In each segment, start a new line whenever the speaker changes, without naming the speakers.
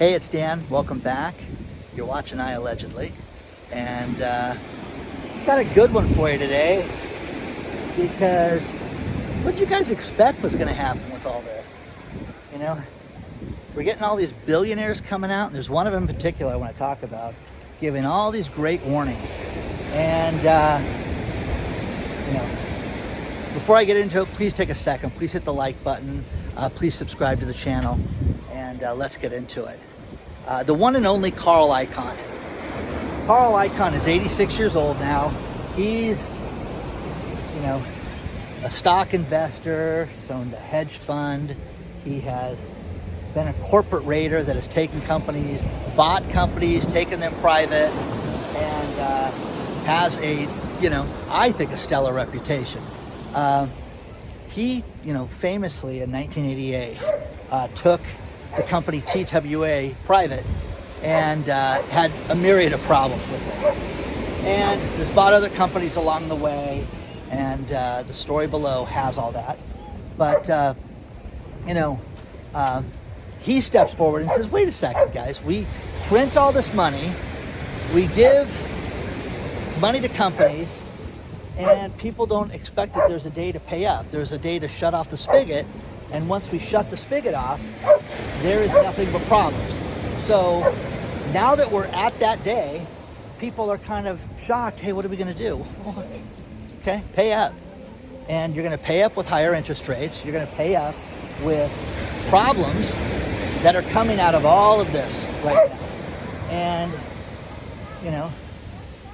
Hey, it's Dan. Welcome back. You're watching iAllegedly. And got a good one for you today, because what did you guys expect was going to happen with all this? You know, we're getting all these billionaires coming out, and there's one of them in particular I want to talk about, giving all these great warnings. And, you know, before I get into it, please take a second. Please hit the like button. Please subscribe to the channel, and let's get into it. The one and only Carl Icahn. Carl Icahn is 86 years old now. He's, you know, a stock investor. He's owned a hedge fund. He has been a corporate raider that has taken companies, bought companies, taken them private, and has a, you know, I think a stellar reputation. He, you know, famously in 1988 took the company TWA private and had a myriad of problems with it. And has bought other companies along the way, and the story below has all that. But, you know, he steps forward and says, wait a second, guys, we print all this money, we give money to companies, and people don't expect that there's a day to pay up. There's a day to shut off the spigot, and once we shut the spigot off, there is nothing but problems. So now that we're at that day, people are kind of shocked. Hey, what are we going to do? Okay, pay up. And you're going to pay up with higher interest rates. You're going to pay up with problems that are coming out of all of this right now. And, you know,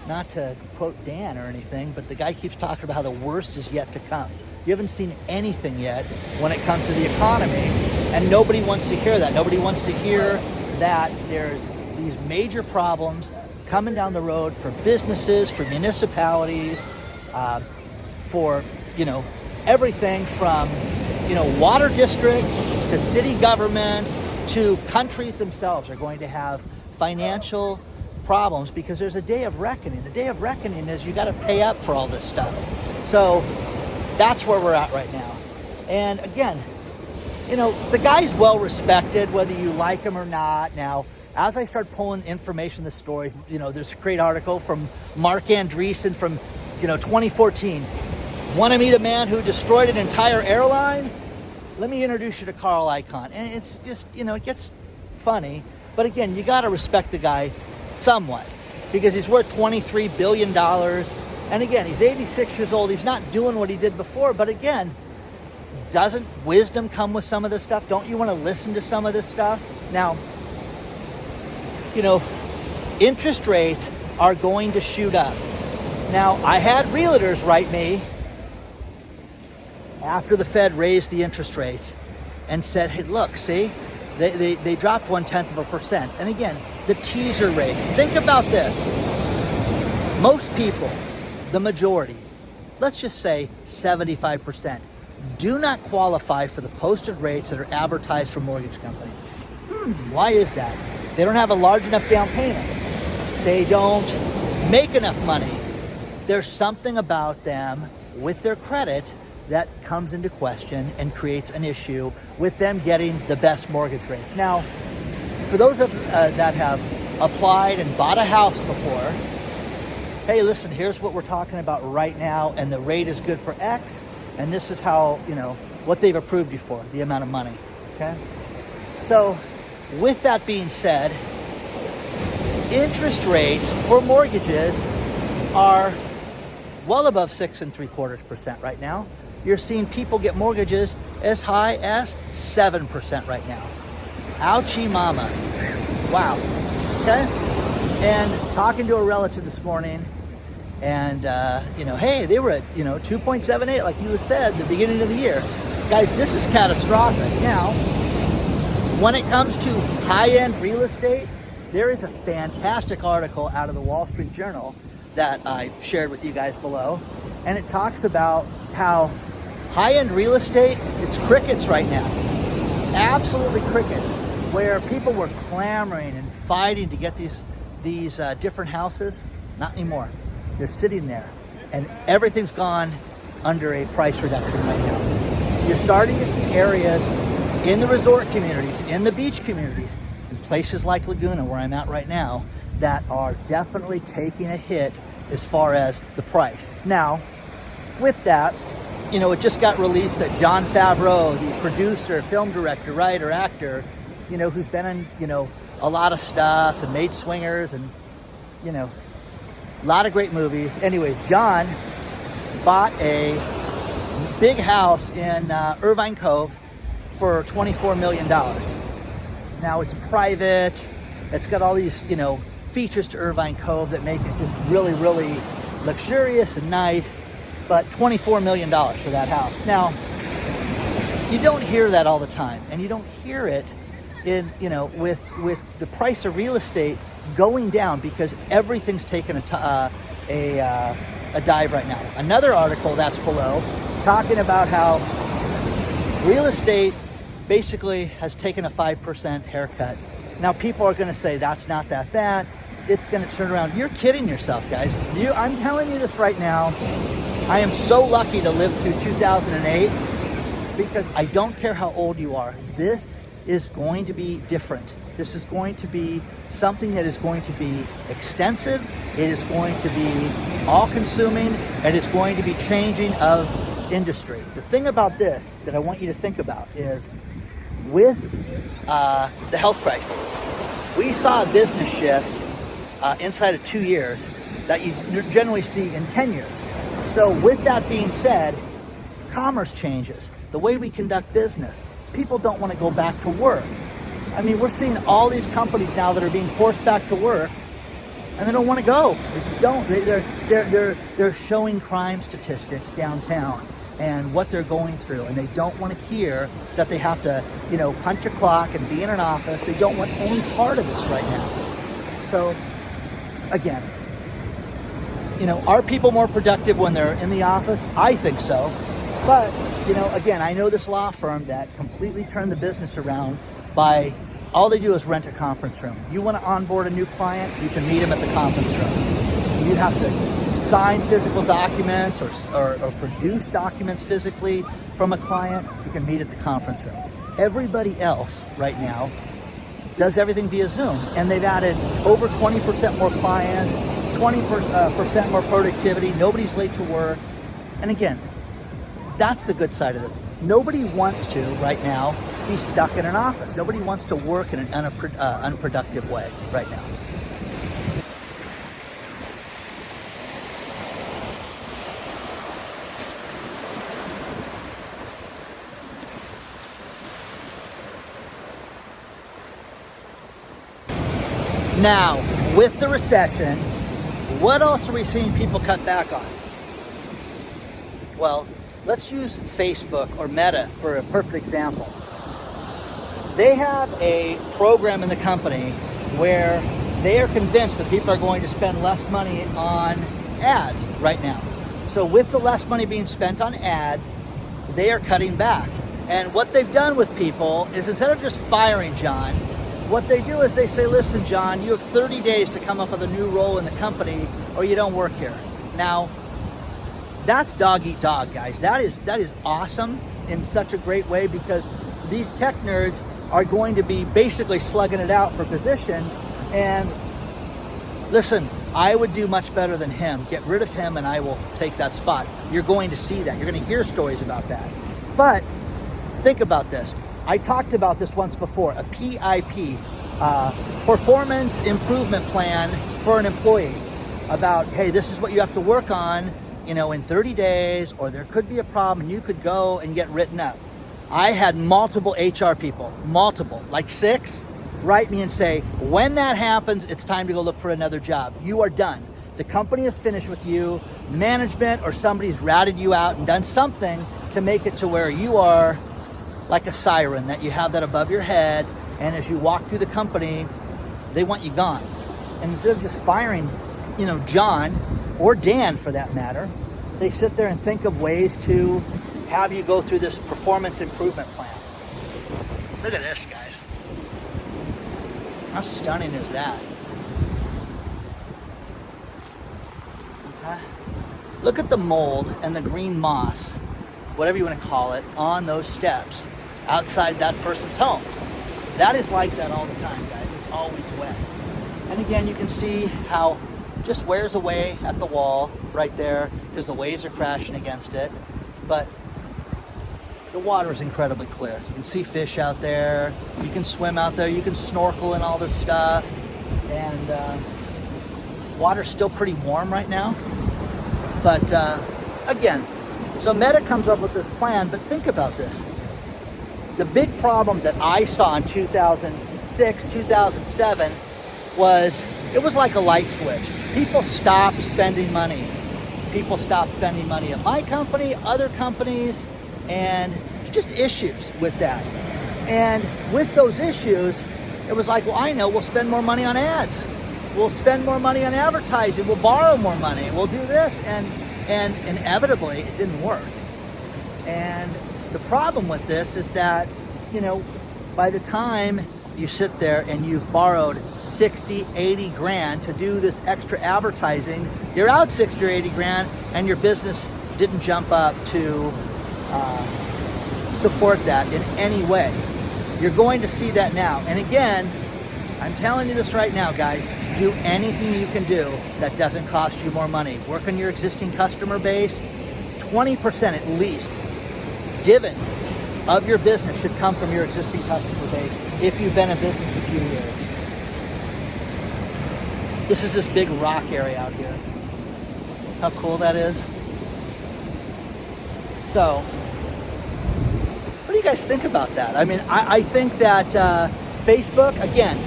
not to quote Dan or anything, but the guy keeps talking about how the worst is yet to come. You haven't seen anything yet when it comes to the economy, and nobody wants to hear that. Nobody wants to hear that there's these major problems coming down the road for businesses, for municipalities, for, you know, everything from, you know, water districts to city governments to countries themselves are going to have financial problems, because there's a day of reckoning. The day of reckoning is you got to pay up for all this stuff. So that's where we're at right now. And again, you know, the guy's well respected, whether you like him or not. Now, as I start pulling information, the story, you know, there's a great article from Mark Andreessen from, you know, 2014. Want to meet a man who destroyed an entire airline? Let me introduce you to Carl Icahn. And it's just, you know, it gets funny. But again, you got to respect the guy somewhat, because he's worth $23 billion. And again, he's 86 years old. He's not doing what he did before. But again, doesn't wisdom come with some of this stuff? Don't you want to listen to some of this stuff? Now, you know, interest rates are going to shoot up. Now, I had realtors write me after the Fed raised the interest rates and said, hey, look, see, they dropped 0.1%. And again, the teaser rate. Think about this. Most people, the majority, let's just say 75%, do not qualify for the posted rates that are advertised for mortgage companies. Why is that? They don't have a large enough down payment. They don't make enough money. There's something about them with their credit that comes into question and creates an issue with them getting the best mortgage rates. Now, for those that have applied and bought a house before, hey, listen, here's what we're talking about right now, and the rate is good for X, and this is how, you know, what they've approved you for, the amount of money, okay? So, with that being said, interest rates for mortgages are well above 6.75% right now. You're seeing people get mortgages as high as 7% right now. Ouchie mama. Wow. Okay? And talking to a relative this morning, and, you know, hey, they were at, you know, 2.78, like you had said, the beginning of the year. Guys, this is catastrophic. Now, when it comes to high-end real estate, there is a fantastic article out of the Wall Street Journal that I shared with you guys below. And it talks about how high-end real estate, it's crickets right now. Absolutely crickets. Where people were clamoring and fighting to get these different houses, not anymore. They're sitting there, and everything's gone under a price reduction right now. You're starting to see areas in the resort communities, in the beach communities, in places like Laguna, where I'm at right now, that are definitely taking a hit as far as the price. Now, with that, you know, it just got released that Jon Favreau, the producer, film director, writer, actor, you know, who's been in, you know, a lot of stuff and made Swingers and, you know, a lot of great movies. Anyways, John bought a big house in Irvine Cove for $24 million. Now it's private. It's got all these, you know, features to Irvine Cove that make it just really, really luxurious and nice. But $24 million for that house. Now, you don't hear that all the time, and you don't hear it in, you know, with the price of real estate going down because everything's taken a dive right now. Another article that's below talking about how real estate basically has taken a 5% haircut. Now, people are going to say that's not that bad. It's going to turn around. You're kidding yourself, guys. I'm telling you this right now. I am so lucky to live through 2008 because I don't care how old you are. This is going to be different. This is going to be something that is going to be extensive. It is going to be all-consuming. It is going to be changing of industry. The thing about this that I want you to think about is with the health crisis, we saw a business shift inside of 2 years that you generally see in 10 years. So with that being said, commerce changes. The way we conduct business. People don't want to go back to work. I mean, we're seeing all these companies now that are being forced back to work, and they don't want to go. They just don't. They're showing crime statistics downtown and what they're going through, and they don't want to hear that they have to, you know, punch a clock and be in an office. They don't want any part of this right now. So, again, you know, are people more productive when they're in the office? I think so. But, you know, again, I know this law firm that completely turned the business around by, all they do is rent a conference room. You want to onboard a new client, you can meet them at the conference room. You have to sign physical documents or produce documents physically from a client, you can meet at the conference room. Everybody else right now does everything via Zoom, and they've added over 20% more clients, 20% more productivity, nobody's late to work. And again, that's the good side of this. Nobody wants to, right now, be stuck in an office. Nobody wants to work in an unproductive way right now. Now, with the recession, what else are we seeing people cut back on? Well, let's use Facebook or Meta for a perfect example. They have a program in the company where they are convinced that people are going to spend less money on ads right now. So with the less money being spent on ads, they are cutting back. And what they've done with people is, instead of just firing John, what they do is they say, listen, John, you have 30 days to come up with a new role in the company or you don't work here. Now, that's dog eat dog, guys. That is awesome in such a great way, because these tech nerds are going to be basically slugging it out for positions. And listen, I would do much better than him. Get rid of him and I will take that spot. You're going to see that. You're going to hear stories about that. But think about this. I talked about this once before, a PIP, performance improvement plan for an employee, about, hey, this is what you have to work on, you know, in 30 days, or there could be a problem and you could go and get written up. I had multiple HR people, like 6, write me and say, when that happens, it's time to go look for another job. You are done. The company is finished with you. Management or somebody's ratted you out and done something to make it to where you are like a siren, that you have that above your head, and as you walk through the company, they want you gone. And instead of just firing, you know, John or Dan for that matter, they sit there and think of ways to have you go through this performance improvement plan. Look at this, guys. How stunning is that? Okay. Look at the mold and the green moss, whatever you want to call it, on those steps outside that person's home. That is like that all the time, guys. always wet. And again, you can see how just wears away at the wall right there because the waves are crashing against it. But the water is incredibly clear. You can see fish out there. You can swim out there. You can snorkel and all this stuff. And water's still pretty warm right now. But again, so Meta comes up with this plan, but think about this. The big problem that I saw in 2006, 2007 was it was like a light switch. People stopped spending money. People stopped spending money at my company, other companies, and just issues with that. And with those issues, it was like, well, I know, we'll spend more money on ads. We'll spend more money on advertising. We'll borrow more money. We'll do this. And inevitably, it didn't work. And the problem with this is that, you know, by the time you sit there and you've borrowed 60, 80 grand to do this extra advertising, you're out 60 or 80 grand and your business didn't jump up to support that in any way. You're going to see that now. And again, I'm telling you this right now, guys, do anything you can do that doesn't cost you more money. Work on your existing customer base. 20% at least given of your business should come from your existing customer base if you've been in business a few years. This is this big rock area out here. How cool that is. So, what do you guys think about that? I mean, I think that Facebook, again,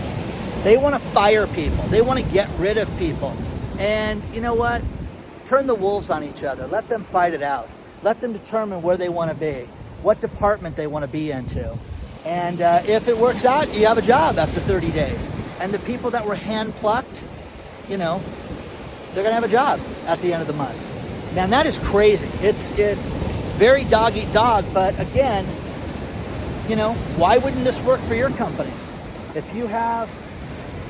they want to fire people. They want to get rid of people. And you know what? Turn the wolves on each other. Let them fight it out. Let them determine where they want to be, what department they want to be into. And if it works out, you have a job after 30 days. And the people that were hand-plucked, you know, they're going to have a job at the end of the month. Now, that is crazy. It's very dog-eat-dog, but again, you know, why wouldn't this work for your company? If you have,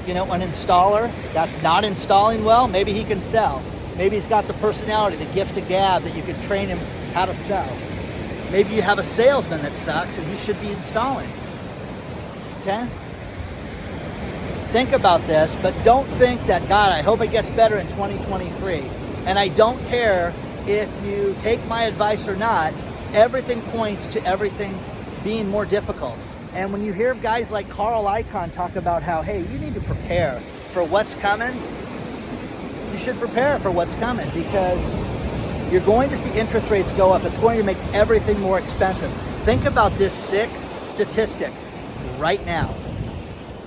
you know, an installer that's not installing well, maybe he can sell. Maybe he's got the personality, the gift of gab that you can train him how to sell. Maybe you have a salesman that sucks and he should be installing. Okay? Think about this, but don't think that, God, I hope it gets better in 2023. And I don't care if you take my advice or not, everything points to everything being more difficult. And when you hear guys like Icahn talk about how, hey, you need to prepare for what's coming, you should prepare for what's coming because you're going to see interest rates go up. It's going to make everything more expensive. Think about this sick statistic right now.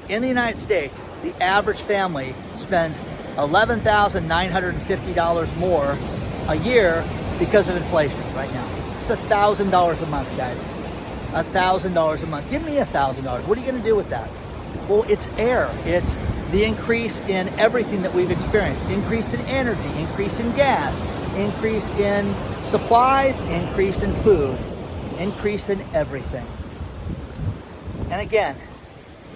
In the United States, the average family spends $11,950 more a year because of inflation right now. It's $1,000 a month, guys. $1,000 a month. Give me $1,000. What are you going to do with that? Well, it's air. It's the increase in everything that we've experienced. Increase in energy, increase in gas, increase in supplies, increase in food, increase in everything. And again,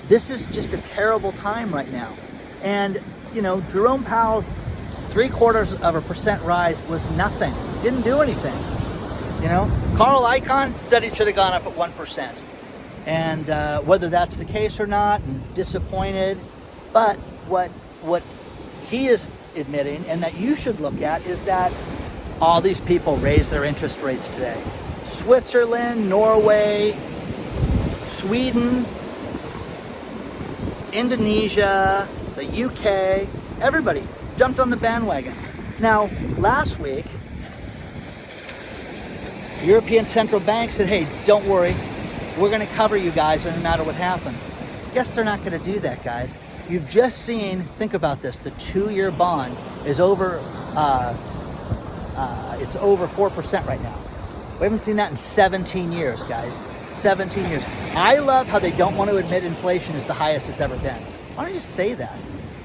this is just a terrible time right now. And, you know, Jerome Powell's 0.75% rise was nothing. Didn't do anything. You know, Icahn said it should have gone up at 1%. And whether that's the case or not, I'm disappointed. But what he is admitting, and that you should look at, is that all these people raised their interest rates today. Switzerland, Norway, Sweden, Indonesia, the UK, everybody jumped on the bandwagon. Now, last week, European Central Bank said, hey, don't worry, we're going to cover you guys no matter what happens. Guess they're not going to do that, guys. You've just seen, think about this, the 2-year bond is over, it's over 4% right now. We haven't seen that in 17 years, guys. 17 years. I love how they don't want to admit inflation is the highest it's ever been. Why don't you just say that?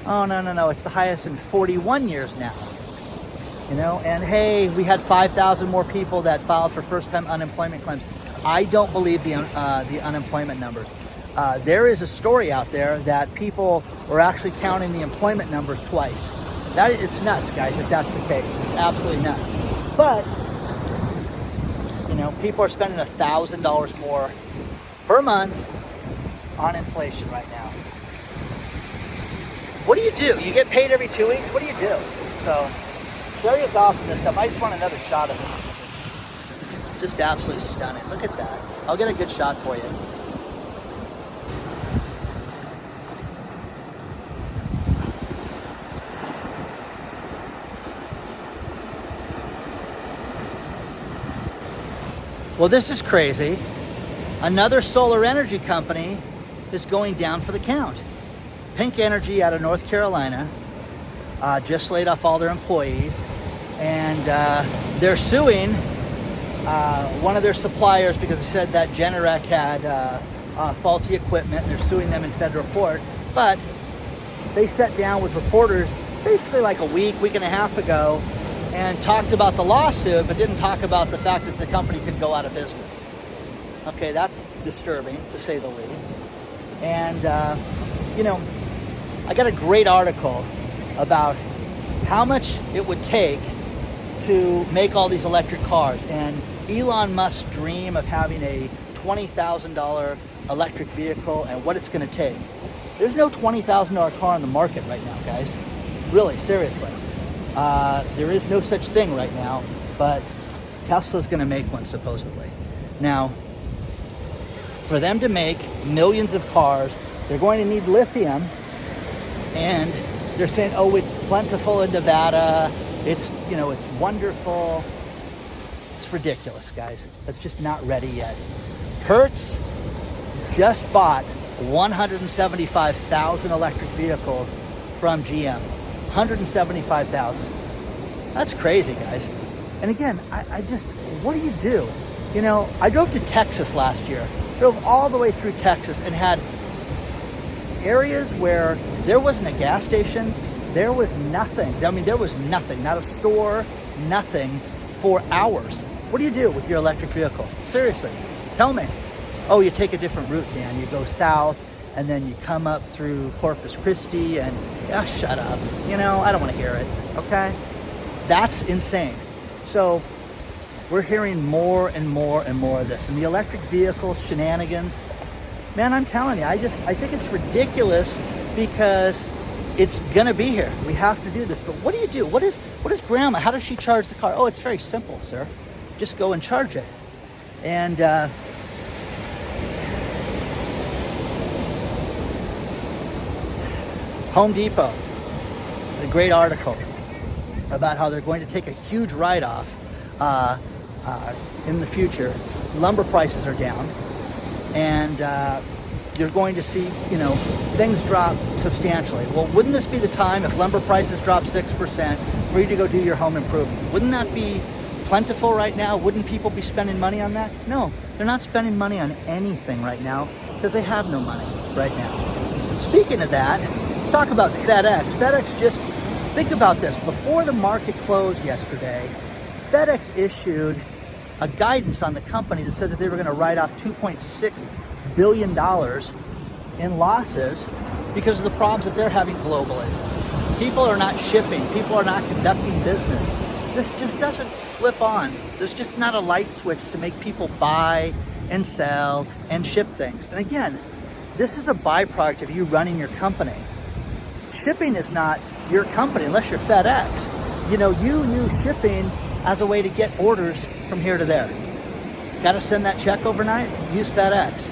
Oh, no, it's the highest in 41 years now. You know, and hey, we had 5,000 more people that filed for first-time unemployment claims. I don't believe the unemployment numbers. There is a story out there that people are actually counting the employment numbers twice. It's nuts, guys, if that's the case. It's absolutely nuts. But, you know, people are spending $1,000 more per month on inflation right now. what do you do? You get paid every 2 weeks? What do you do? So, share your thoughts on this stuff. I just want another shot of this. Just absolutely stunning. Look at that. I'll get a good shot for you. Well, this is crazy. Another solar energy company is going down for the count. Pink Energy out of North Carolina just laid off all their employees, and they're suing one of their suppliers because they said that Generac had faulty equipment, and they're suing them in federal court. But they sat down with reporters basically like a week and a half ago and talked about the lawsuit, but didn't talk about the fact that the company could go out of business. Okay, that's disturbing, to say the least. And, I got a great article about how much it would take to make all these electric cars. And Elon Musk's dream of having a $20,000 electric vehicle and what it's going to take. There's no $20,000 car on the market right now, guys. Really, seriously. There is no such thing right now, but Tesla's going to make one, supposedly. Now, for them to make millions of cars, they're going to need lithium, and they're saying, oh, it's plentiful in Nevada, it's wonderful. It's ridiculous, guys. It's just not ready yet. Hertz just bought 175,000 electric vehicles from GM. 175,000. That's crazy, guys. And again, I just, what do you do? I drove to Texas last year. Drove all the way through Texas and had areas where there wasn't a gas station. There was nothing. I mean, there was nothing. Not a store, nothing for hours. What do you do with your electric vehicle? Seriously, tell me. Oh, you take a different route, Dan. You go south, and then you come up through Corpus Christi, and shut up. I don't want to hear it, okay? That's insane. So we're hearing more and more and more of this. And the electric vehicle shenanigans, man, I'm telling you, I think it's ridiculous because it's going to be here. We have to do this. But what do you do? What is grandma? How does she charge the car? Oh, it's very simple, sir. Just go and charge it. And Home Depot, a great article about how they're going to take a huge write-off in the future. Lumber prices are down, and you're going to see, things drop substantially. Well, wouldn't this be the time, if lumber prices drop 6%, for you to go do your home improvement? Wouldn't that be plentiful right now? Wouldn't people be spending money on that? No, they're not spending money on anything right now because they have no money right now. Speaking of that, let's talk about FedEx. FedEx just, think about this. Before the market closed yesterday, FedEx issued a guidance on the company that said that they were going to write off $2.6 billion in losses because of the problems that they're having globally. People are not shipping. People are not conducting business. This just doesn't flip on. There's just not a light switch to make people buy and sell and ship things. And again, this is a byproduct of you running your company. Shipping is not your company unless you're FedEx. You use shipping as a way to get orders from here to there. Got to send that check overnight? Use FedEx.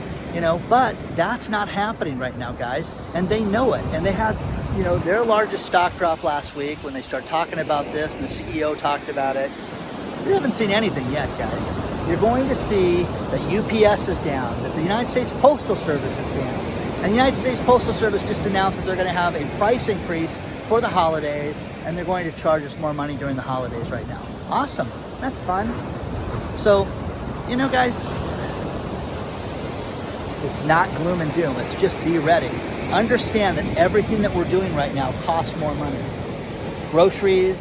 But that's not happening right now, guys. And they know it. And they had, their largest stock drop last week when they start talking about this, and the CEO talked about it. We haven't seen anything yet, guys. You're going to see that UPS is down, that the United States Postal Service is down. And the United States Postal Service just announced that they're going to have a price increase for the holidays, and they're going to charge us more money during the holidays right now. Awesome. That's fun. So, guys, it's not gloom and doom. It's just be ready. Understand that everything that we're doing right now costs more money. Groceries,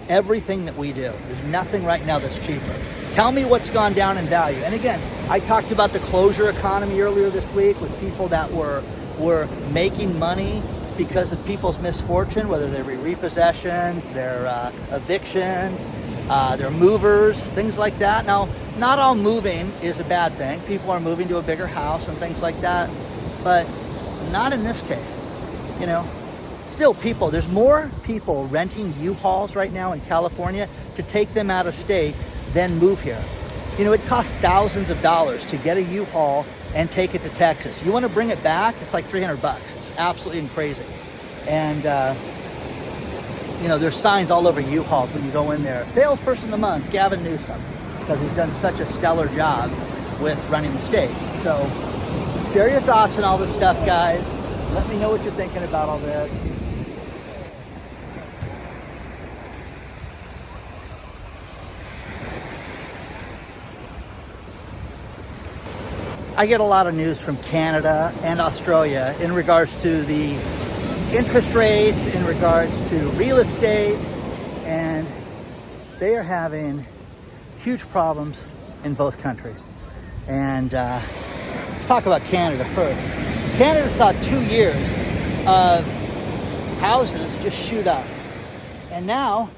everything that we do. There's nothing right now that's cheaper. Tell me what's gone down in value. And again, I talked about the closure economy earlier this week with people that were making money because of people's misfortune, whether they were repossessions, their evictions, their movers, things like that. Now, not all moving is a bad thing. People are moving to a bigger house and things like that, but not in this case. you know, still people, there's more people renting U-Hauls right now in California to take them out of state than move here. You know, it costs thousands of dollars to get a U-Haul and take it to Texas. You want to bring it back, it's like $300. It's absolutely crazy. And, you know, there's signs all over U-Hauls when you go in there. Salesperson of the month, Gavin Newsom, because he's done such a stellar job with running the state. So share your thoughts on all this stuff, guys. Let me know what you're thinking about all this. I get a lot of news from Canada and Australia in regards to the interest rates, in regards to real estate, and they are having huge problems in both countries. And let's talk about Canada first. Canada saw 2 years of houses just shoot up. And now,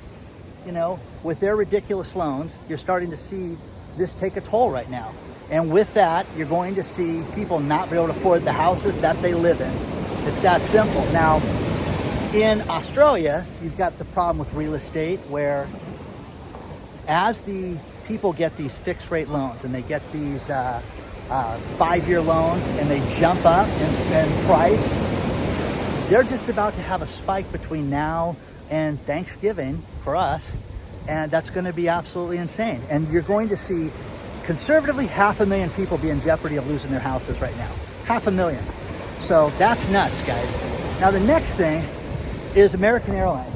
you know, with their ridiculous loans, you're starting to see this take a toll right now. And with that, you're going to see people not be able to afford the houses that they live in. It's that simple. Now, in Australia, you've got the problem with real estate where as the people get these fixed rate loans and they get these 5-year loans and they jump up in price, they're just about to have a spike between now and Thanksgiving for us. And that's going to be absolutely insane. And you're going to see conservatively 500,000 people be in jeopardy of losing their houses right now. 500,000. So that's nuts, guys. Now the next thing is American Airlines.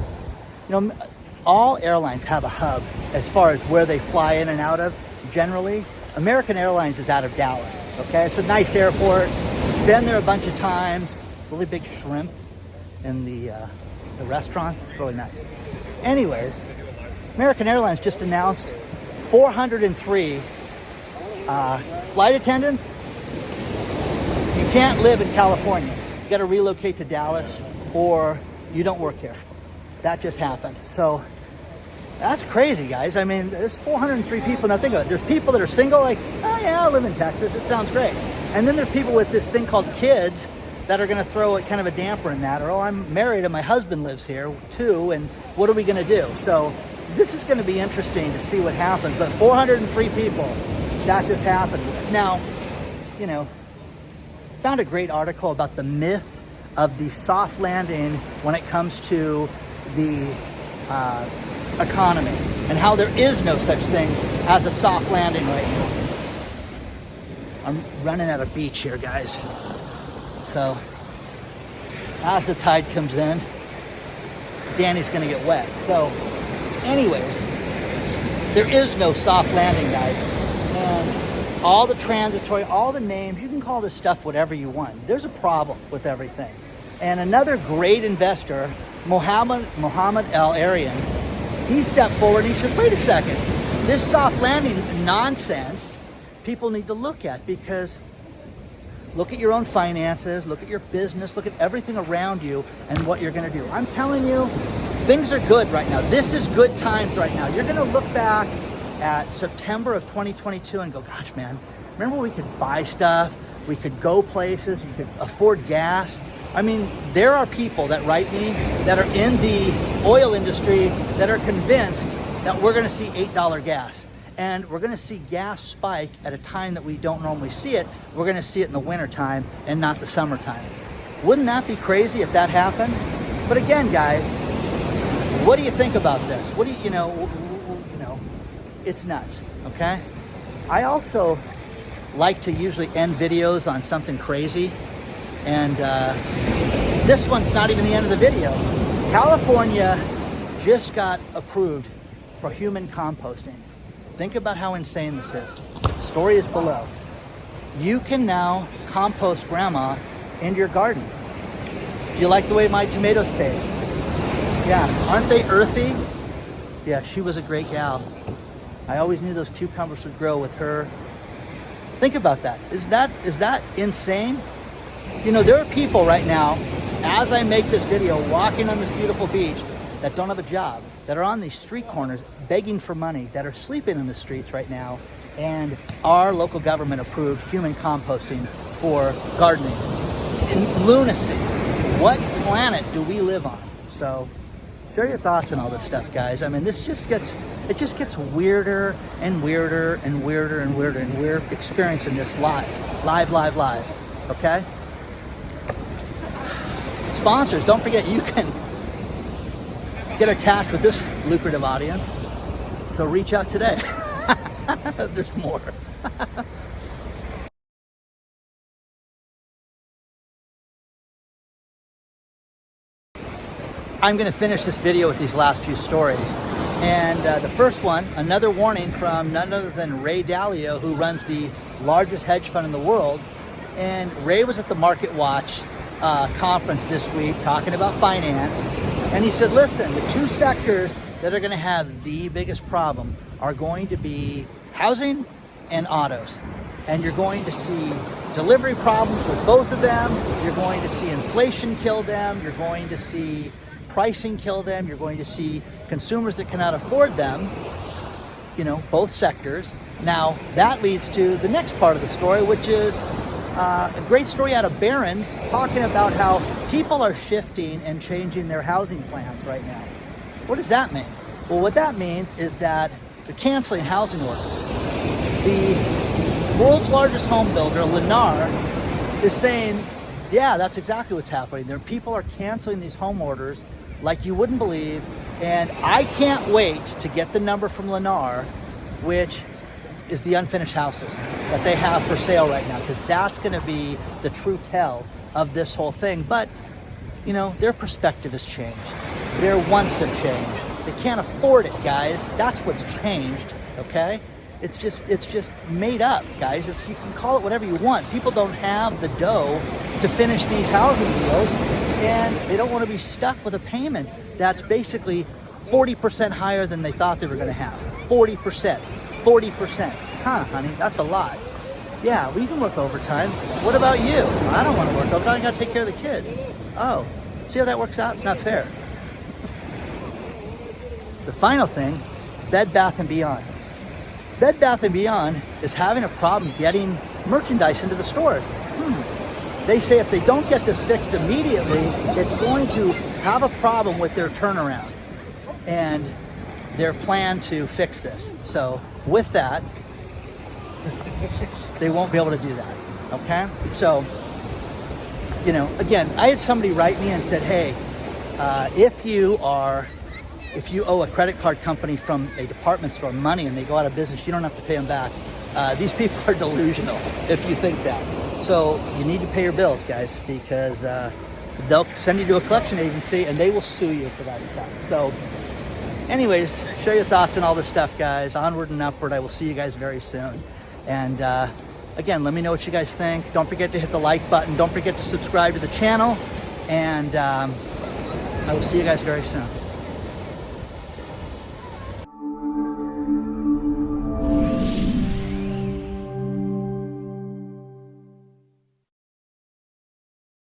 You know, all airlines have a hub as far as where they fly in and out of. Generally, American Airlines is out of Dallas. Okay, it's a nice airport. Been there a bunch of times. Really big shrimp in the restaurants. It's really nice. Anyways, American Airlines just announced 403 flight attendants. You can't live in California. You got to relocate to Dallas or you don't work here. That just happened. So that's crazy, guys. I mean, there's 403 people. Now think of it. There's people that are single, like, oh yeah, I live in Texas. It sounds great. And then there's people with this thing called kids that are going to throw kind of a damper in that. Or, oh, I'm married and my husband lives here too. And what are we going to do? So this is going to be interesting to see what happens. But 403 people, that just happened. Now, you know, found a great article about the myth of the soft landing when it comes to the economy and how there is no such thing as a soft landing right now. I'm running out of beach here, guys. So as the tide comes in, Danny's going to get wet. So anyways, there is no soft landing, guys. And all the transitory, all the names, you can call this stuff whatever you want. There's a problem with everything. And another great investor, Mohammed Al-Arian, he stepped forward and he says, wait a second, this soft landing nonsense, people need to look at, because look at your own finances, look at your business, look at everything around you and what you're going to do. I'm telling you, things are good right now. This is good times right now. You're going to look back at September of 2022 and go, gosh, man, remember we could buy stuff, we could go places, you could afford gas. I mean, there are people that write me that are in the oil industry that are convinced that we're going to see $8 gas. And we're going to see gas spike at a time that we don't normally see it. We're going to see it in the wintertime and not the summertime. Wouldn't that be crazy if that happened? But again, guys, what do you think about this? What do you know, it's nuts, okay? I also like to usually end videos on something crazy. And this one's not even the end of the video. California just got approved for human composting. Think about how insane this is. The story is below. You can now compost grandma into your garden. Do you like the way my tomatoes taste? Yeah, aren't they earthy? Yeah, she was a great gal. I always knew those cucumbers would grow with her. Think about that. Is that insane? You know, there are people right now, as I make this video, walking on this beautiful beach that don't have a job, that are on these street corners begging for money, that are sleeping in the streets right now, and our local government approved human composting for gardening. In lunacy. What planet do we live on? So share your thoughts on all this stuff, guys. I mean, it just gets weirder and weirder and weirder and weirder, and we're experiencing this live, okay? Sponsors, don't forget you can get attached with this lucrative audience. So reach out today. There's more. I'm going to finish this video with these last few stories. And the first one, another warning from none other than Ray Dalio, who runs the largest hedge fund in the world. And Ray was at the Market Watch conference this week talking about finance. And he said, listen, the two sectors that are going to have the biggest problem are going to be housing and autos. And you're going to see delivery problems with both of them. You're going to see inflation kill them. You're going to see pricing kill them. You're going to see consumers that cannot afford them, both sectors. Now, that leads to the next part of the story, which is a great story out of Barron's talking about how people are shifting and changing their housing plans right now. What does that mean? Well, what that means is that they're canceling housing orders. The world's largest home builder, Lennar, is saying, yeah, that's exactly what's happening. People are canceling these home orders like you wouldn't believe, and I can't wait to get the number from Lennar, which is the unfinished houses that they have for sale right now, because that's going to be the true tell of this whole thing. But, their perspective has changed. Their wants have changed. They can't afford it, guys. That's what's changed, okay? It's just made up, guys. You can call it whatever you want. People don't have the dough to finish these housing deals, and they don't want to be stuck with a payment that's basically 40% higher than they thought they were going to have. 40%. Huh, honey, that's a lot. Yeah, well, you can work overtime. What about you? I don't want to work overtime. I got to take care of the kids. Oh, see how that works out? It's not fair. The final thing, Bed Bath & Beyond. Bed Bath & Beyond is having a problem getting merchandise into the stores. They say if they don't get this fixed immediately, it's going to have a problem with their turnaround and their plan to fix this. So with that, they won't be able to do that, okay? So, again, I had somebody write me and said, hey, if you owe a credit card company from a department store money and they go out of business, you don't have to pay them back. These people are delusional if you think that. So you need to pay your bills, guys, because they'll send you to a collection agency and they will sue you for that stuff. So anyways, share your thoughts on all this stuff, guys. Onward and upward. I will see you guys very soon. And again, let me know what you guys think. Don't forget to hit the like button. Don't forget to subscribe to the channel. And I will see you guys very soon.